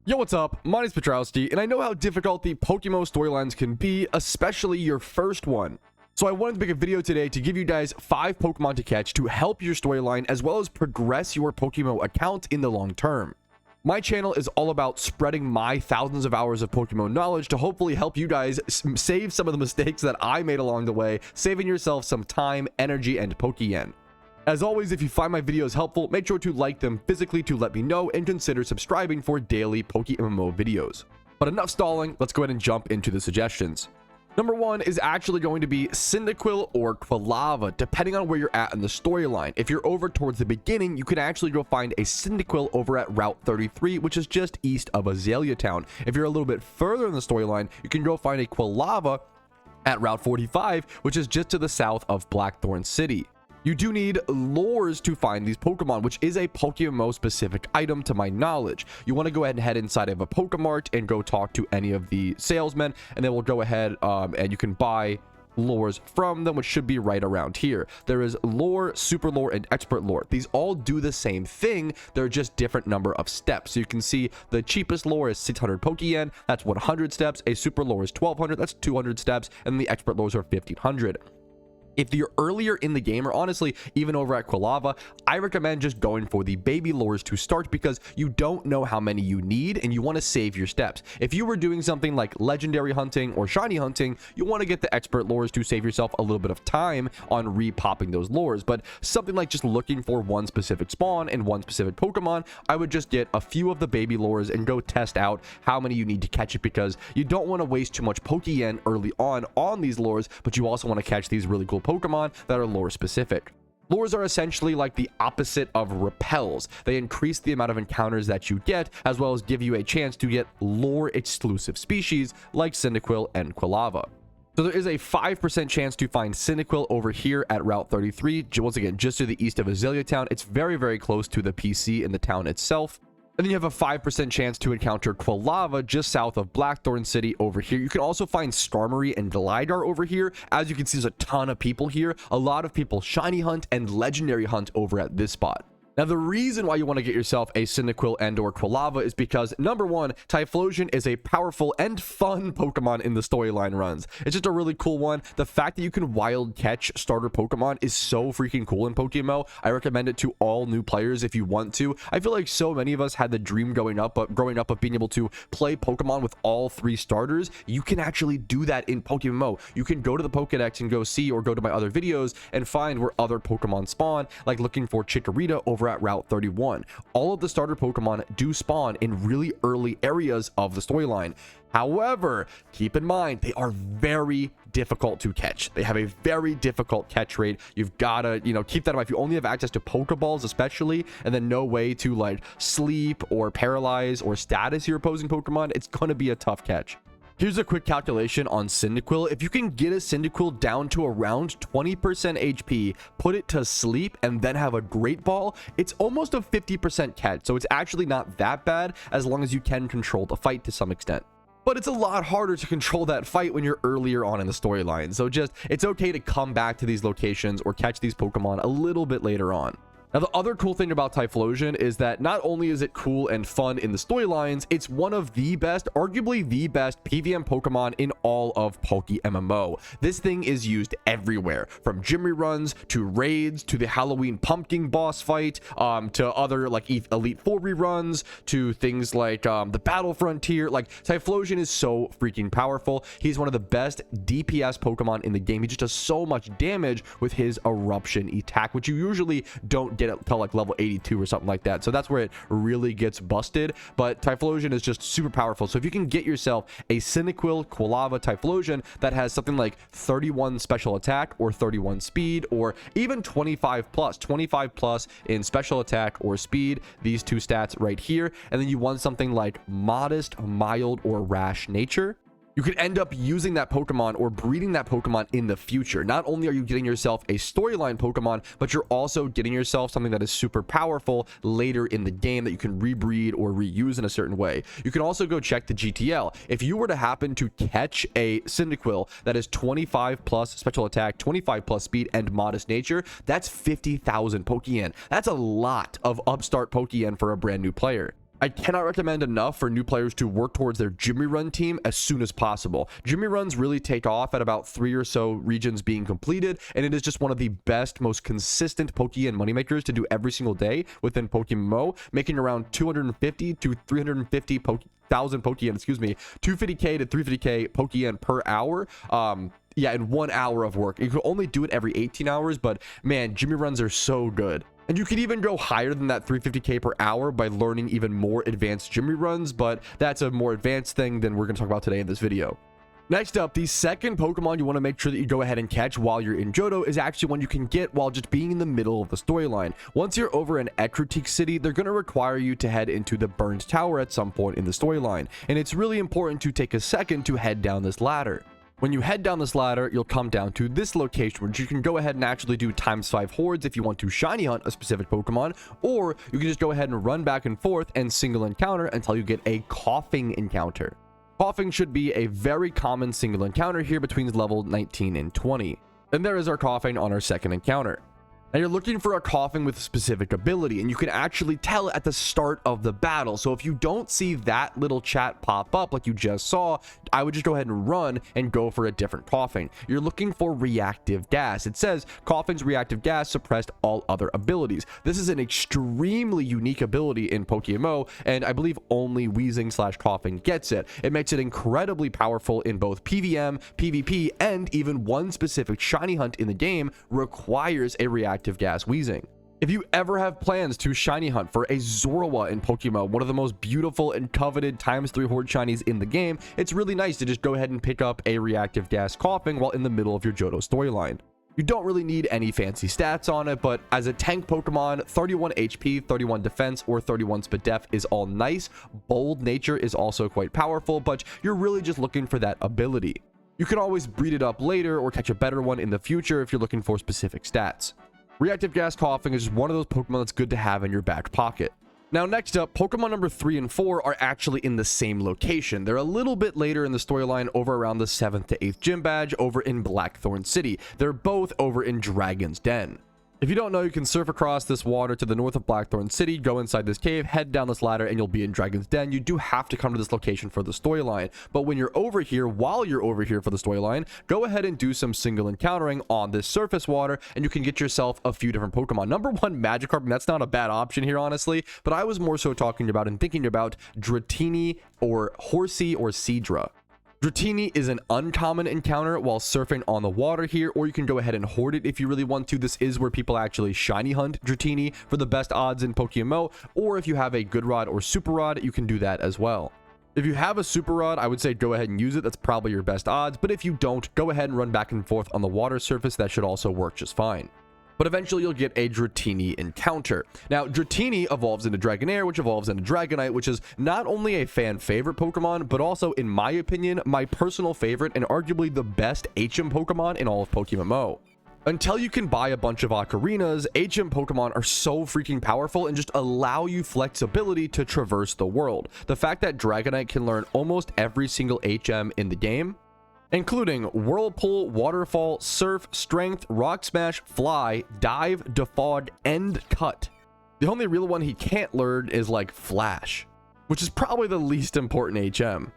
Yo, what's up? My name's Patrouski, and I know how difficult the PokeMMO storylines can be, especially your first one. So I wanted to make a video today to give you guys 5 Pokemon to catch to help your storyline as well as progress your PokeMMO account in the long term. My channel is all about spreading my thousands of hours of Pokemon knowledge to hopefully help you guys save some of the mistakes that I made along the way, saving yourself some time, energy, and Pokeyen. As always, if you find my videos helpful, make sure to like them physically to let me know and consider subscribing for daily PokeMMO videos. But enough stalling, let's go ahead and jump into the suggestions. Number 1 is actually going to be Cyndaquil or Quilava, depending on where you're at in the storyline. If you're over towards the beginning, you can actually go find a Cyndaquil over at Route 33, which is just east of Azalea Town. If you're a little bit further in the storyline, you can go find a Quilava at Route 45, which is just to the south of Blackthorn City. You do need lures to find these Pokemon, which is a PokeMMO specific item to my knowledge. You want to go ahead and head inside of a Pokemart and go talk to any of the salesmen, and then we'll go ahead and you can buy lures from them, which should be right around here. There is lore, super lore, and expert lore. These all do the same thing. They're just different number of steps. So you can see the cheapest lore is 600 Pokeyen. That's 100 steps. A super lore is 1200. That's 200 steps. And the expert lores are 1500. If you're earlier in the game, or honestly, even over at Quilava, I recommend just going for the baby lures to start because you don't know how many you need and you want to save your steps. If you were doing something like legendary hunting or shiny hunting, you want to get the expert lures to save yourself a little bit of time on re-popping those lures. But something like just looking for one specific spawn and one specific Pokemon, I would just get a few of the baby lures and go test out how many you need to catch it, because you don't want to waste too much Pokeyen early on these lures, but you also want to catch these really cool Pokemon that are lore specific. Lures are essentially like the opposite of repels. They increase the amount of encounters that you get, as well as give you a chance to get lore exclusive species like Cyndaquil and Quilava. So there is a 5% chance to find Cyndaquil over here at Route 33, once again just to the east of Azalea Town. It's very, very close to the PC in the town itself. And then you have a 5% chance to encounter Quilava just south of Blackthorn City over here. You can also find Starmie and Gligar over here. As you can see, there's a ton of people here. A lot of people shiny hunt and legendary hunt over at this spot. Now, the reason why you want to get yourself a Cyndaquil and or Quilava is because, number 1, Typhlosion is a powerful and fun Pokemon in the storyline runs. It's just a really cool one. The fact that you can wild catch starter Pokemon is so freaking cool in PokeMMO. I recommend it to all new players if you want to. I feel like so many of us had the dream growing up of being able to play Pokemon with all 3 starters. You can actually do that in PokeMMO. You can go to the Pokedex and go see, or go to my other videos and find where other Pokemon spawn, like looking for Chikorita over at Route 31. All of the starter Pokemon do spawn in really early areas of the storyline. However, keep in mind, they are very difficult to catch. They have a very difficult catch rate. You've got to, keep that in mind. If you only have access to Pokeballs, especially, and then no way to like sleep or paralyze or status your opposing Pokemon, it's going to be a tough catch. Here's a quick calculation on Cyndaquil. If you can get a Cyndaquil down to around 20% HP, put it to sleep, and then have a Great Ball, it's almost a 50% catch. So it's actually not that bad as long as you can control the fight to some extent. But it's a lot harder to control that fight when you're earlier on in the storyline. So it's okay to come back to these locations or catch these Pokemon a little bit later on. Now, the other cool thing about Typhlosion is that not only is it cool and fun in the storylines, it's one of the best, arguably the best PVM Pokemon in all of PokeMMO. This thing is used everywhere, from gym reruns to raids to the Halloween pumpkin boss fight, to other like Elite 4 reruns, to things like the Battle Frontier. Like, Typhlosion is so freaking powerful. He's one of the best DPS Pokemon in the game. He just does so much damage with his Eruption attack, which you usually don't get until like level 82 or something like that. So that's where it really gets busted. But Typhlosion is just super powerful. So if you can get yourself a Cyndaquil, Quilava, Typhlosion that has something like 31 special attack or 31 speed, or even 25 plus in special attack or speed, these 2 stats right here, and then you want something like modest, mild, or rash nature, you could end up using that Pokemon or breeding that Pokemon in the future. Not only are you getting yourself a storyline Pokemon, but you're also getting yourself something that is super powerful later in the game that you can rebreed or reuse in a certain way. You can also go check the GTL. If you were to happen to catch a Cyndaquil that is 25 plus special attack, 25 plus speed, and modest nature, that's 50,000 Pokeyen. That's a lot of upstart Pokeyen for a brand new player. I cannot recommend enough for new players to work towards their Jimmy Run team as soon as possible. Jimmy Runs really take off at about 3 or so regions being completed, and it is just one of the best, most consistent Pokeyen moneymakers to do every single day within PokeMMO, making around 250 to 350 thousand Pokeyen, 250k to 350k Pokeyen per hour. Yeah, in 1 hour of work. You can only do it every 18 hours, but man, Jimmy Runs are so good. And you can even go higher than that 350k per hour by learning even more advanced Jimmy Runs, but that's a more advanced thing than we're going to talk about today in this video. Next up, the second Pokemon you want to make sure that you go ahead and catch while you're in Johto is actually one you can get while just being in the middle of the storyline. Once you're over in Ecruteak City, they're going to require you to head into the Burned Tower at some point in the storyline, and it's really important to take a second to head down this ladder. When you head down this ladder, you'll come down to this location, which you can go ahead and actually do ×5 hordes if you want to shiny hunt a specific Pokemon, or you can just go ahead and run back and forth and single encounter until you get a Koffing encounter. Koffing should be a very common single encounter here between level 19 and 20. And there is our Koffing on our second encounter. Now you're looking for a Koffing with a specific ability, and you can actually tell at the start of the battle. So if you don't see that little chat pop up like you just saw, I would just go ahead and run and go for a different Koffing. You're looking for Reactive Gas. It says Koffing's Reactive Gas suppressed all other abilities. This is an extremely unique ability in PokeMMO, and I believe only Weezing/Koffing gets it. It makes it incredibly powerful in both PVM, PvP, and even one specific shiny hunt in the game requires a Reactive Gas Weezing. If you ever have plans to shiny hunt for a Zorua in PokeMMO, one of the most beautiful and coveted ×3 horde shinies in the game, it's really nice to just go ahead and pick up a Reactive Gas Koffing while in the middle of your Johto storyline. You don't really need any fancy stats on it, but as a tank Pokemon, 31 HP, 31 defense, or 31 speed def is all nice. Bold nature is also quite powerful, but you're really just looking for that ability. You can always breed it up later or catch a better one in the future if you're looking for specific stats. Reactive Gas Koffing is just one of those Pokemon that's good to have in your back pocket. Now next up, Pokemon number 3 and 4 are actually in the same location. They're a little bit later in the storyline over around the 7th to 8th gym badge over in Blackthorn City. They're both over in Dragon's Den. If you don't know, you can surf across this water to the north of Blackthorn City, go inside this cave, head down this ladder, and you'll be in Dragon's Den. You do have to come to this location for the storyline, but when you're over here, while you're over here for the storyline, go ahead and do some single encountering on this surface water, and you can get yourself a few different Pokemon. Number 1, Magikarp, and that's not a bad option here, honestly, but I was more so talking about and thinking about Dratini or Horsey or Seadra. Dratini is an uncommon encounter while surfing on the water here, or you can go ahead and hoard it if you really want to. This is where people actually shiny hunt Dratini for the best odds in PokeMMO, or if you have a good rod or super rod, you can do that as well. If you have a super rod, I would say go ahead and use it. That's probably your best odds, but if you don't, go ahead and run back and forth on the water surface. That should also work just fine. But eventually you'll get a Dratini encounter. Now, Dratini evolves into Dragonair, which evolves into Dragonite, which is not only a fan favorite Pokemon, but also, in my opinion, my personal favorite and arguably the best HM Pokemon in all of PokeMMO. Until you can buy a bunch of Ocarinas, HM Pokemon are so freaking powerful and just allow you flexibility to traverse the world. The fact that Dragonite can learn almost every single HM in the game, including Whirlpool, Waterfall, Surf, Strength, Rock Smash, Fly, Dive, Defog, and Cut. The only real one he can't learn is like Flash, which is probably the least important HM.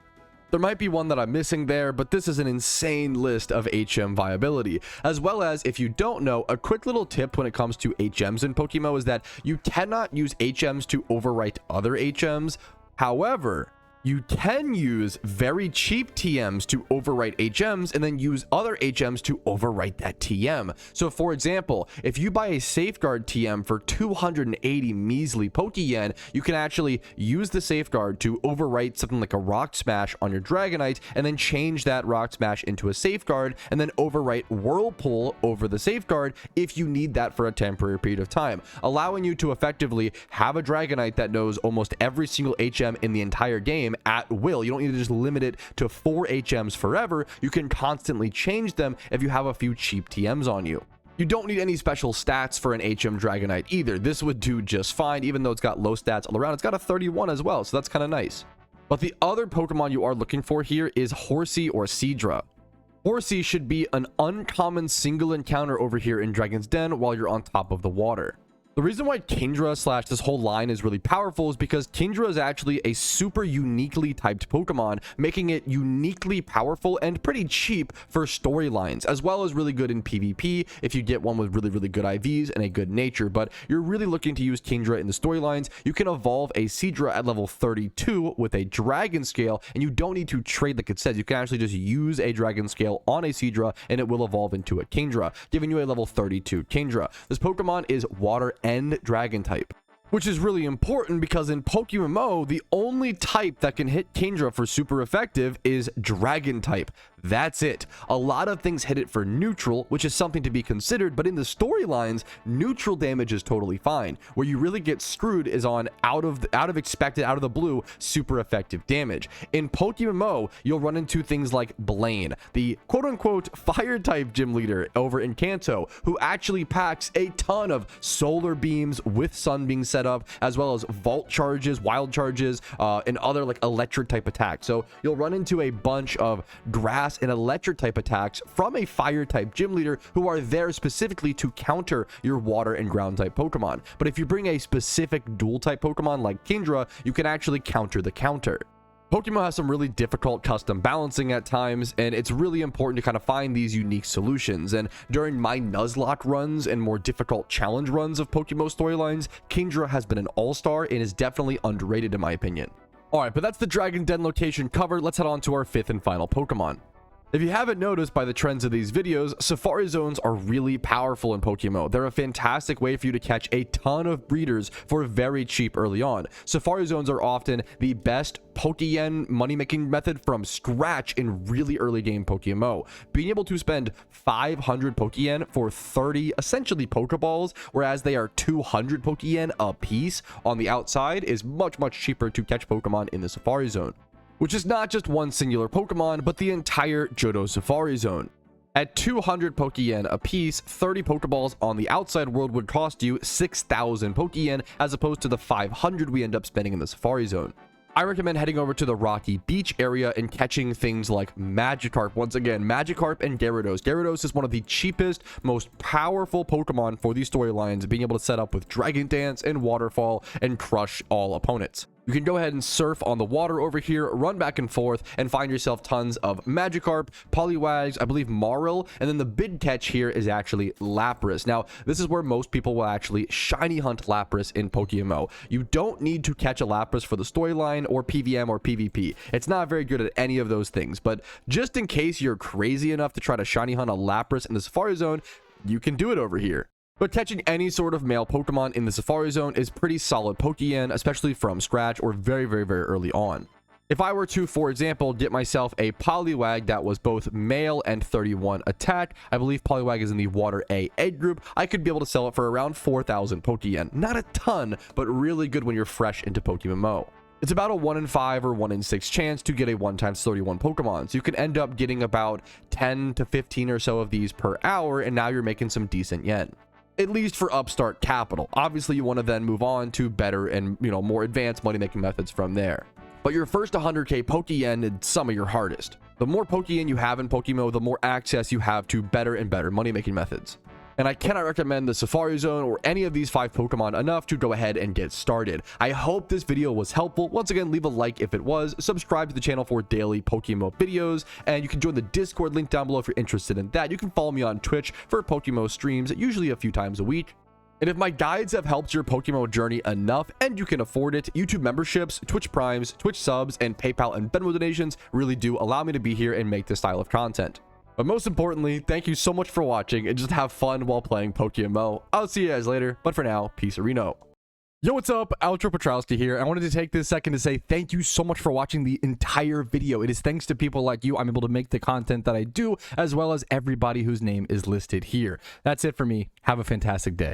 There might be one that I'm missing there, but this is an insane list of HM viability. As well as, if you don't know, a quick little tip when it comes to HMs in PokeMMO is that you cannot use HMs to overwrite other HMs. However, you can use very cheap TMs to overwrite HMs and then use other HMs to overwrite that TM. So for example, if you buy a Safeguard TM for 280 measly Pokeyen, you can actually use the Safeguard to overwrite something like a Rock Smash on your Dragonite and then change that Rock Smash into a Safeguard and then overwrite Whirlpool over the Safeguard if you need that for a temporary period of time, allowing you to effectively have a Dragonite that knows almost every single HM in the entire game at will. You don't need to just limit it to 4 HMs forever. You can constantly change them if you have a few cheap TMs on you. You don't need any special stats for an HM Dragonite either. This would do just fine, even though it's got low stats all around. It's got a 31 as well, so that's kind of nice. But the other Pokemon you are looking for here is Horsey or Seadra. Horsey should be an uncommon single encounter over here in Dragon's Den while you're on top of the water. The reason why Kingdra slash this whole line is really powerful is because Kingdra is actually a super uniquely typed Pokemon, making it uniquely powerful and pretty cheap for storylines, as well as really good in PvP if you get one with really good IVs and a good nature. But you're really looking to use Kingdra in the storylines. You can evolve a Seadra at level 32 with a Dragon Scale, and you don't need to trade like it says. You can actually just use a Dragon Scale on a Seadra and it will evolve into a Kingdra, giving you a level 32 Kingdra. This Pokemon is water and dragon type, which is really important because in PokeMMO, the only type that can hit Kingdra for super effective is dragon type. That's it. A lot of things hit it for neutral, which is something to be considered, but in the storylines, neutral damage is totally fine. Where you really get screwed is on out of the blue super effective damage. In PokeMMO, you'll run into things like Blaine, the quote-unquote fire type gym leader over in Kanto, who actually packs a ton of solar beams with sun being set up, as well as vault charges, wild charges, and other like electric type attacks. So you'll run into a bunch of grass and electric type attacks from a fire type gym leader who are there specifically to counter your water and ground type Pokemon. But if you bring a specific dual type Pokemon like Kingdra, you can actually counter the counter. PokeMMO has some really difficult custom balancing at times, and it's really important to kind of find these unique solutions. And during my Nuzlocke runs and more difficult challenge runs of PokeMMO storylines, Kingdra has been an all-star and is definitely underrated in my opinion. Alright, but that's the Dragon Den location covered. Let's head on to our fifth and final Pokemon. If you haven't noticed by the trends of these videos, Safari Zones are really powerful in PokeMMO. They're a fantastic way for you to catch a ton of breeders for very cheap early on. Safari Zones are often the best Pokeyen money-making method from scratch in really early game PokeMMO. Being able to spend 500 Pokeyen for 30 essentially Pokeballs, whereas they are 200 Pokeyen a piece on the outside, is much cheaper to catch Pokemon in the Safari Zone, which is not just one singular Pokemon, but the entire Johto Safari Zone. At 200 Pokeyen a piece, 30 Pokeballs on the outside world would cost you 6,000 Pokeyen, as opposed to the 500 we end up spending in the Safari Zone. I recommend heading over to the Rocky Beach area and catching things like Magikarp. Once again, Magikarp and Gyarados. Gyarados is one of the cheapest, most powerful Pokemon for these storylines, being able to set up with Dragon Dance and Waterfall and crush all opponents. You can go ahead and surf on the water over here, run back and forth, and find yourself tons of Magikarp, Poliwags, I believe Maril, and then the big catch here is actually Lapras. Now, this is where most people will actually shiny hunt Lapras in PokeMMO. You don't need to catch a Lapras for the storyline or PVM or PvP. It's not very good at any of those things, but just in case you're crazy enough to try to shiny hunt a Lapras in the Safari Zone, you can do it over here. But catching any sort of male Pokemon in the Safari Zone is pretty solid Pokeyen, especially from scratch or very early on. If I were to, for example, get myself a Poliwag that was both male and 31 attack, I believe Poliwag is in the Water A egg group, I could be able to sell it for around 4,000 Pokeyen. Not a ton, but really good when you're fresh into PokeMMO. It's about a 1 in 5 or 1 in 6 chance to get a 1x31 Pokemon, so you can end up getting about 10 to 15 or so of these per hour, and now you're making some decent yen. At least for upstart capital. Obviously, you want to then move on to better and, more advanced money-making methods from there. But your first 100k Pokeyen is some of your hardest. The more Pokeyen you have in PokeMMO, the more access you have to better and better money-making methods. And I cannot recommend the Safari Zone or any of these 5 Pokemon enough to go ahead and get started. I hope this video was helpful. Once again, leave a like if it was, subscribe to the channel for daily PokeMMO videos, and you can join the Discord link down below if you're interested in that. You can follow me on Twitch for PokeMMO streams, usually a few times a week. And if my guides have helped your PokeMMO journey enough and you can afford it, YouTube memberships, Twitch Primes, Twitch subs, and PayPal and Venmo donations really do allow me to be here and make this style of content. But most importantly, thank you so much for watching and just have fun while playing PokeMMO. I'll see you guys later, but for now, peace Reno. Yo, what's up? Outro Patrouski here. I wanted to take this second to say thank you so much for watching the entire video. It is thanks to people like you I'm able to make the content that I do, as well as everybody whose name is listed here. That's it for me. Have a fantastic day.